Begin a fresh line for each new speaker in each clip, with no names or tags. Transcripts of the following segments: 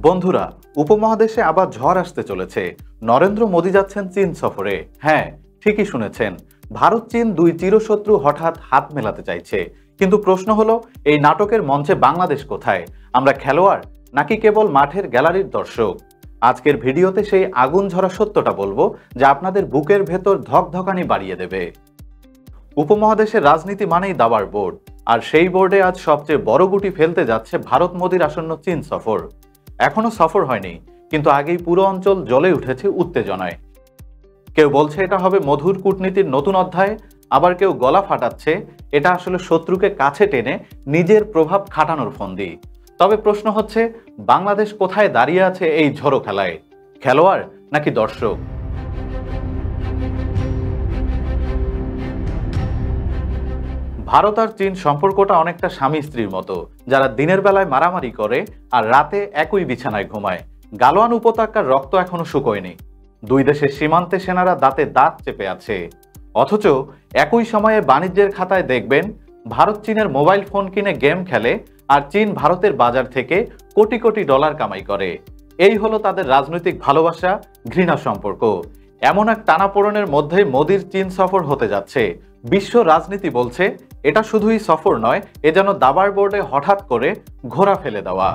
বন্ধুরা, উপমহাদেশে আবার ঝড় আসতে চলেছে। নরেন্দ্র মোদী যাচ্ছেন চীন সফরে। হ্যাঁ, ঠিকই শুনেছেন, ভারত চীন দুই চিরশত্রু হঠাৎ হাত মেলাতে চাইছে। কিন্তু প্রশ্ন হলো, এই নাটকের মঞ্চে বাংলাদেশ কোথায়? আমরা খেলোয়াড় নাকি কেবল মাঠের গ্যালারির দর্শক? আজকের ভিডিওতে সেই আগুন ঝরা সত্যটা বলবো, যা আপনাদের বুকের ভেতর ধকধকানি বাড়িয়ে দেবে। উপমহাদেশের রাজনীতি মানেই দাবার বোর্ড, আর সেই বোর্ডে আজ সবচেয়ে বড় গুটি ফেলতে যাচ্ছে ভারত মোদীর আসন্ন চীন সফর। এখনো সফর হয়নি, কিন্তু আগেই পুরো অঞ্চল জ্বলে উঠেছে উত্তেজনায়। কেউ বলছে এটা হবে মধুর কূটনীতির নতুন অধ্যায়, আবার কেউ গলা ফাটাচ্ছে এটা আসলে শত্রুকে কাছে টেনে নিজের প্রভাব খাটানোর ফন্দি। তবে প্রশ্ন হচ্ছে, বাংলাদেশ কোথায় দাঁড়িয়ে আছে এই ঝড়ো খেলায়? খেলোয়াড় নাকি দর্শক? ভারত আর চীন সম্পর্কটা অনেকটা স্বামী স্ত্রীর মতো, যারা দিনের বেলায় মারামারি করে আর রাতে একই বিছানায় ঘুমায়। গালওয়ান উপত্যকার রক্ত এখনো শুকোয়নি। দুই দেশের সীমান্তে সেনারা দাঁতে দাঁত চেপে আছে। অথচ একই সময়ে বাণিজ্যের খাতায় দেখবেন, ভারত চীনের মোবাইল ফোন কিনে গেম খেলে, আর চীন ভারতের বাজার থেকে কোটি কোটি ডলার কামাই করে। এই হলো তাদের রাজনৈতিক ভালোবাসা ঘৃণা সম্পর্ক। এমন এক টানাপোড়েনের মধ্যে মোদির চীন সফর হতে যাচ্ছে। বিশ্ব রাজনীতি বলছে এটা শুধুই সফর নয়, এ যেন দাবার বোর্ডে হঠাৎ করে ঘোড়া ফেলে দেওয়া।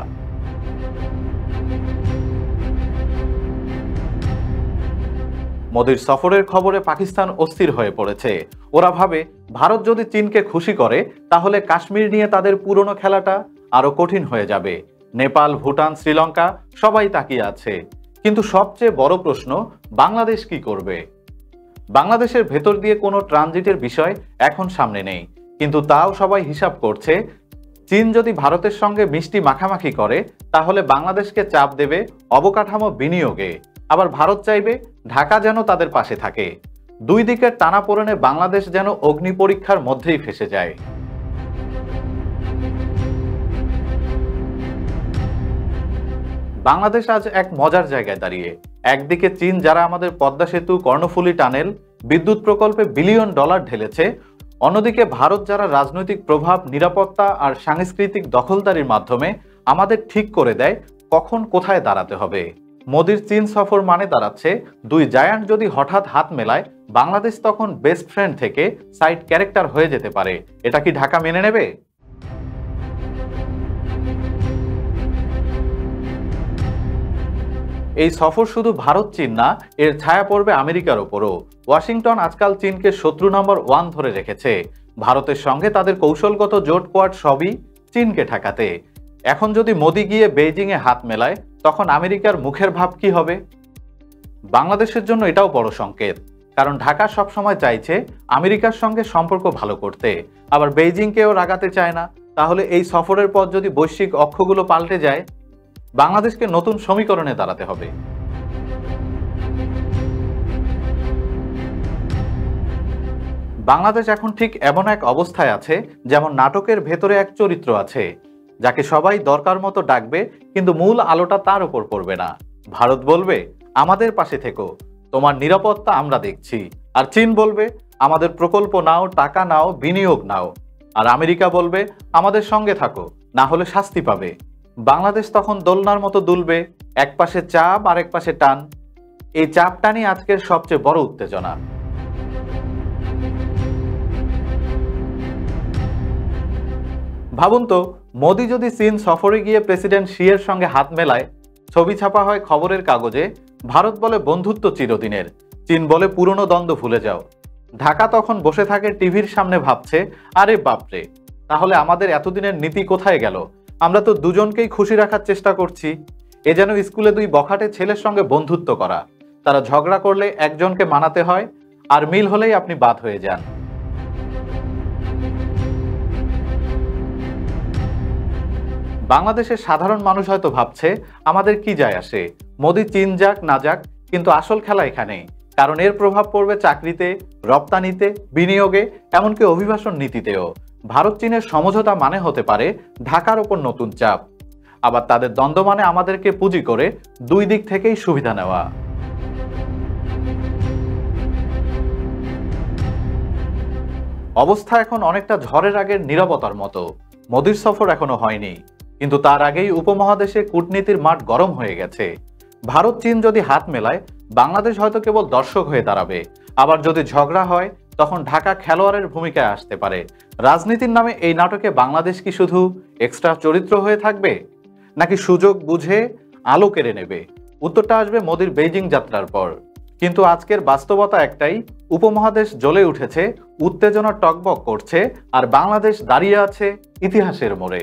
মোদির সফরের খবরে পাকিস্তান অস্থির হয়ে পড়েছে। ওরা ভাবে, ভারত যদি চীনকে খুশি করে, তাহলে কাশ্মীর নিয়ে তাদের পুরনো খেলাটা আরো কঠিন হয়ে যাবে। নেপাল, ভুটান, শ্রীলঙ্কা সবাই তাকিয়ে আছে। কিন্তু সবচেয়ে বড় প্রশ্ন, বাংলাদেশ কি করবে? বাংলাদেশের ভেতর দিয়ে কোনো ট্রানজিটের বিষয় এখন সামনে নেই, কিন্তু তাও সবাই হিসাব করছে, চীন যদি ভারতের সঙ্গে মিষ্টি মাখামাখি করে, তাহলে বাংলাদেশকে চাপ দেবে অবকাঠামো বিনিয়োগে। আবার ভারত চাইবে ঢাকা যেন তাদের পাশে থাকে। দুই দিকের টানাপোড়েনে বাংলাদেশ যেন অগ্নি পরীক্ষার মধ্যেই ফেসে যায়। বাংলাদেশ আজ এক মজার জায়গায় দাঁড়িয়ে। একদিকে চীন, যারা আমাদের পদ্মা সেতু, কর্ণফুলী টানেল, বিদ্যুৎ প্রকল্পে বিলিয়ন ডলার ঢেলেছে, অন্যদিকে ভারত, যারা রাজনৈতিক প্রভাব, নিরাপত্তা আর সাংস্কৃতিক দখলদারির মাধ্যমে আমাদের ঠিক করে দেয় কখন কোথায় দাঁড়াতে হবে। মোদির চীন সফর মানে দাঁড়াচ্ছে, দুই জায়ান্ট যদি হঠাৎ হাত মেলায়, বাংলাদেশ তখন বেস্ট ফ্রেন্ড থেকে সাইড ক্যারেক্টার হয়ে যেতে পারে। এটা কি ঢাকা মেনে নেবে? এই সফর শুধু ভারত চীন না, এর ছায়া পড়বে আমেরিকার ওপরও। ওয়াশিংটন আজকাল চীনকে শত্রু নম্বর 1 ধরে রেখেছে। ভারতের সঙ্গে তাদের কৌশলগত জোট কোয়াড সবই চীনকে ঠেকাতে। এখন যদি মোদি গিয়ে বেইজিংয়ে হাত মেলায়, তখন আমেরিকার মুখের ভাব কি হবে? বাংলাদেশের জন্য এটাও বড় সংকেত, কারণ ঢাকা সবসময় চাইছে আমেরিকার সঙ্গে সম্পর্ক ভালো করতে, আবার বেইজিংকেও রাগাতে চায় না। তাহলে এই সফরের পর যদি বৈশ্বিক অক্ষগুলো পাল্টে যায়, বাংলাদেশকে নতুন সমীকরণে দাঁড়াতে হবে। বাংলাদেশ এখন ঠিক এমন এক অবস্থায় আছে, যেমন নাটকের ভেতরে এক চরিত্র আছে, যাকে সবাই দরকার মতো ডাকবে, কিন্তু মূল আলোটা তার উপর পড়বে না। ভারত বলবে, আমাদের পাশে থেকো, তোমার নিরাপত্তা আমরা দেখছি। আর চীন বলবে, আমাদের প্রকল্প নাও, টাকা নাও, বিনিয়োগ নাও। আর আমেরিকা বলবে, আমাদের সঙ্গে থাকো, না হলে শাস্তি পাবে। বাংলাদেশ তখন দোলনার মতো দুলবে, এক পাশে চাপ আর এক পাশে টান। এই চাপটানি আজকের সবচেয়ে বড় উত্তেজনা। ভাবুন তো, মোদি যদি চীন সফরে গিয়ে প্রেসিডেন্ট শি এর সঙ্গে হাত মেলায়, ছবি ছাপা হয় খবরের কাগজে, ভারত বলে বন্ধুত্ব চিরদিনের, চীন বলে পুরনো দ্বন্দ্ব ভুলে যাও। ঢাকা তখন বসে থাকে টিভির সামনে, ভাবছে, আরে বাপরে, তাহলে আমাদের এতদিনের নীতি কোথায় গেল? আমরা তো দুজনকেই খুশি রাখার চেষ্টা করছি। এ যেন স্কুলে দুই বখাটে ছেলের সঙ্গে বন্ধুত্ব করা। তারা ঝগড়া করলে একজনকে মানাতে হয়, আর মিল হলেই আপনি বাদ হয়ে যান। বাংলাদেশের সাধারণ মানুষ হয়তো ভাবছে, আমাদের কি যায় আসে, মোদি চীন যাক না যাক, কিন্তু আসল খেলা এখানেই। কারণ এর প্রভাব পড়বে চাকরিতে, রপ্তানিতে, বিনিয়োগে, এমনকি অভিবাসন নীতিতেও। ভারত চীনের সমঝোতা মানে হতে পারে ঢাকার ওপর নতুন চাপ, আবার তাদের দ্বন্দ্ব মানে আমাদেরকে পুঁজি করে দুই দিক থেকেই সুবিধা নেওয়া। অবস্থা এখন অনেকটা ঝড়ের আগের নীরবতার মতো। মোদির সফর এখনো হয়নি, কিন্তু তার আগেই উপমহাদেশে কূটনীতির মাঠ গরম হয়ে গেছে। ভারত চীন যদি হাত মেলায়, বাংলাদেশ হয়তো কেবল দর্শক হয়ে দাঁড়াবে। আবার যদি ঝগড়া হয়, তখন ঢাকা খেলোয়াড়ের ভূমিকায় আসতে পারে। রাজনীতির নামে এই নাটকে বাংলাদেশ কি শুধু এক্সট্রা চরিত্র হয়ে থাকবে, নাকি সুযোগ বুঝে আলো কেড়ে নেবে? উত্তরটা আসবে মোদির বেইজিং যাত্রার পর। কিন্তু আজকের বাস্তবতা একটাই, উপমহাদেশ জ্বলে উঠেছে, উত্তেজনা টকবক করছে, আর বাংলাদেশ দাঁড়িয়ে আছে ইতিহাসের মোড়ে।